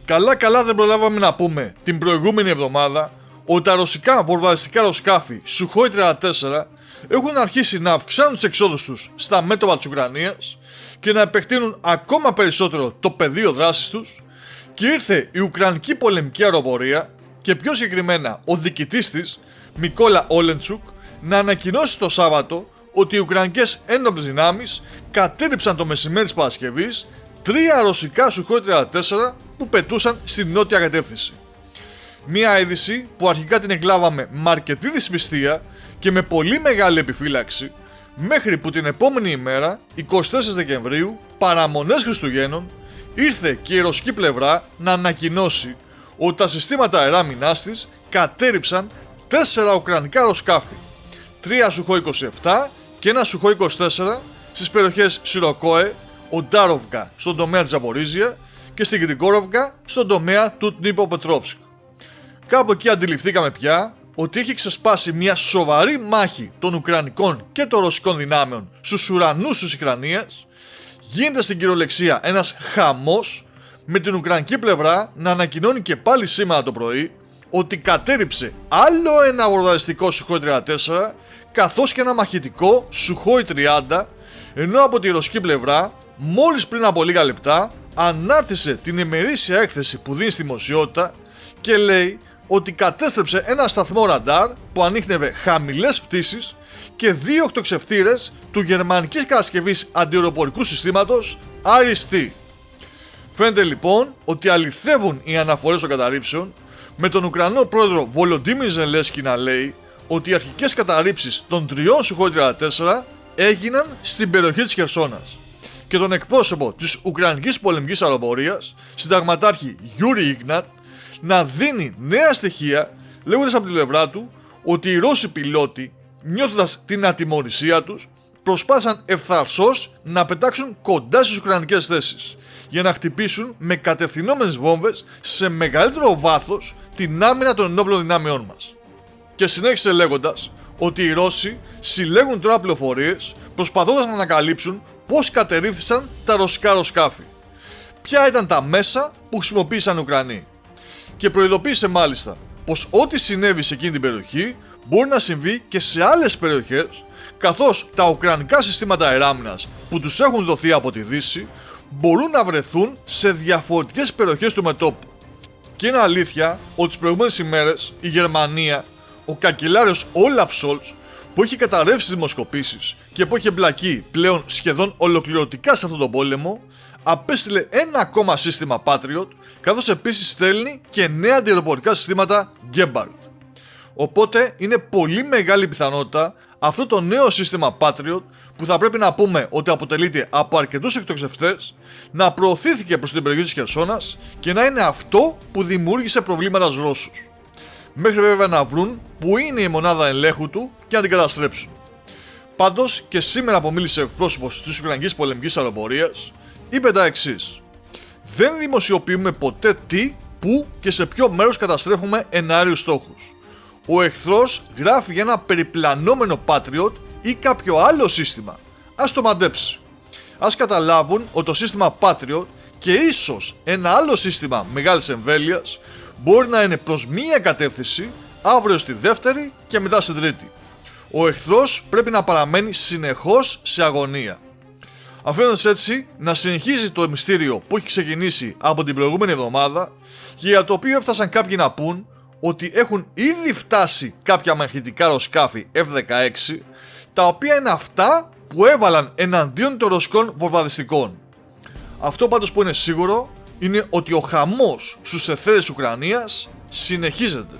Καλά δεν προλάβαμε να πούμε την προηγούμενη εβδομάδα ότι τα ρωσικά βορβαριστικά αεροσκάφη Sukhoi 34 έχουν αρχίσει να αυξάνουν τις εξόδους τους στα μέτωπα της Ουκρανίας και να επεκτείνουν ακόμα περισσότερο το πεδίο δράσης τους, και ήρθε η Ουκρανική πολεμική αεροπορία και πιο συγκεκριμένα ο διοικητής της, Μικόλα Όλεντσουκ, να ανακοινώσει το Σάββατο ότι οι Ουκρανικές ένοπλες δυνάμεις κατέριψαν το μεσημέρι της Παρασκευής 3 ρωσικά Sukhoi 34 που πετούσαν στην νότια κατεύθυνση. Μια είδηση που αρχικά την εκλάβαμε με αρκετή δυσπιστία και με πολύ μεγάλη επιφύλαξη, μέχρι που την επόμενη ημέρα, 24 Δεκεμβρίου, παραμονές Χριστουγέννων, ήρθε και η ρωσική πλευρά να ανακοινώσει ότι τα συστήματα αεράμινάς της κατέριψαν 4 ουκρανικά αεροσκάφη, 3 Sukhoi 27 και ένα Sukhoi 24 στις περιοχές Σιροκόε, Οντάροβκα στον τομέα της Ζαπορίζια και στην Γκριγκόροβκα στον τομέα του Ντνίπροπετρόβσκ. Κάπου εκεί αντιληφθήκαμε πια ότι έχει ξεσπάσει μια σοβαρή μάχη των Ουκρανικών και των Ρωσικών δυνάμεων στους ουρανούς της Ουκρανίας. Γίνεται στην κυριολεξία ένας χαμός, με την Ουκρανική πλευρά να ανακοινώνει και πάλι σήμερα το πρωί ότι κατέριψε άλλο ένα βορβαριστικό Sukhoi 34 καθώς και ένα μαχητικό Sukhoi 30, ενώ από τη ρωσική πλευρά μόλις πριν από λίγα λεπτά ανάρτησε την ημερήσια έκθεση που δίνει στη δημοσιότητα και λέει ότι κατέστρεψε ένα σταθμό ραντάρ που ανίχνευε χαμηλές πτήσεις και 2 οκτοξευτήρες του γερμανικής κατασκευής αντιαεροπορικού συστήματος IRIS-T. Φαίνεται λοιπόν ότι αληθεύουν οι αναφορές των καταρρίψεων, με τον Ουκρανό πρόεδρο Βολοντίμιρ Ζελένσκι να λέει ότι οι αρχικές καταρρίψεις των 3 Sukhoi 34 έγιναν στην περιοχή της Χερσόνας, και τον εκπρόσωπο της Ουκρανικής πολεμικής αεροπορίας, συνταγματάρχη Γιούρι Ίγνατ, να δίνει νέα στοιχεία, λέγοντας από την πλευρά του ότι οι Ρώσοι πιλότοι, νιώθοντας την ατιμωρησία τους, προσπάθησαν ευθαρσώς να πετάξουν κοντά στις ουκρανικές θέσεις για να χτυπήσουν με κατευθυνόμενες βόμβες σε μεγαλύτερο βάθος την άμυνα των ενόπλων δυνάμεών μας. Και συνέχισε λέγοντας ότι οι Ρώσοι συλλέγουν τώρα πληροφορίες προσπαθώντας να ανακαλύψουν πώς κατερρίφθησαν τα ρωσικά αεροσκάφη, ποια ήταν τα μέσα που χρησιμοποίησαν οι Ουκρανοί, και προειδοποίησε μάλιστα πως ό,τι συνέβη σε εκείνη την περιοχή μπορεί να συμβεί και σε άλλες περιοχές, καθώς τα ουκρανικά συστήματα αεράμινας που τους έχουν δοθεί από τη Δύση μπορούν να βρεθούν σε διαφορετικές περιοχές του μετώπου. Και είναι αλήθεια ότι τις προηγούμενες ημέρες η Γερμανία, ο καγκελάριος Όλαφ Σόλτς, που έχει καταρρεύσει τις δημοσκοπήσεις και που έχει εμπλακεί πλέον σχεδόν ολοκληρωτικά σε αυτόν τον πόλεμο, απέστειλε ένα ακόμα σύστημα Patriot, καθώς επίσης στέλνει και νέα αντιαεροπορικά συστήματα Gepard. Οπότε είναι πολύ μεγάλη πιθανότητα αυτό το νέο σύστημα Patriot, που θα πρέπει να πούμε ότι αποτελείται από αρκετούς εκτοξευτές, να προωθήθηκε προς την περιοχή της Χερσόνας και να είναι αυτό που δημιούργησε προβλήματα στους Ρώσους. Μέχρι βέβαια να βρουν που είναι η μονάδα ελέγχου του και να την καταστρέψουν. Πάντως και σήμερα που μίλησε ο εκπρόσωπος της Ουκρανικής πολεμικής αεροπορίας, είπε τα εξής: δεν δημοσιοποιούμε ποτέ τι, πού και σε ποιο μέρος καταστρέφουμε εναέριους στόχους. Ο εχθρός γράφει για ένα περιπλανόμενο Patriot ή κάποιο άλλο σύστημα. Ας το μαντέψει. Ας καταλάβουν ότι το σύστημα Patriot και ίσως ένα άλλο σύστημα μεγάλης εμβέλειας μπορεί να είναι προς μία κατεύθυνση, αύριο στη δεύτερη και μετά στην τρίτη. Ο εχθρός πρέπει να παραμένει συνεχώς σε αγωνία, αφήνοντας έτσι να συνεχίζει το μυστήριο που έχει ξεκινήσει από την προηγούμενη εβδομάδα και για το οποίο έφτασαν κάποιοι να πούν ότι έχουν ήδη φτάσει κάποια μαχητικά αεροσκάφη F-16, τα οποία είναι αυτά που έβαλαν εναντίον των ρωσικών βομβαρδιστικών. Αυτό πάντως που είναι σίγουρο είναι ότι ο χαμός στους εχθρούς της Ουκρανίας συνεχίζεται.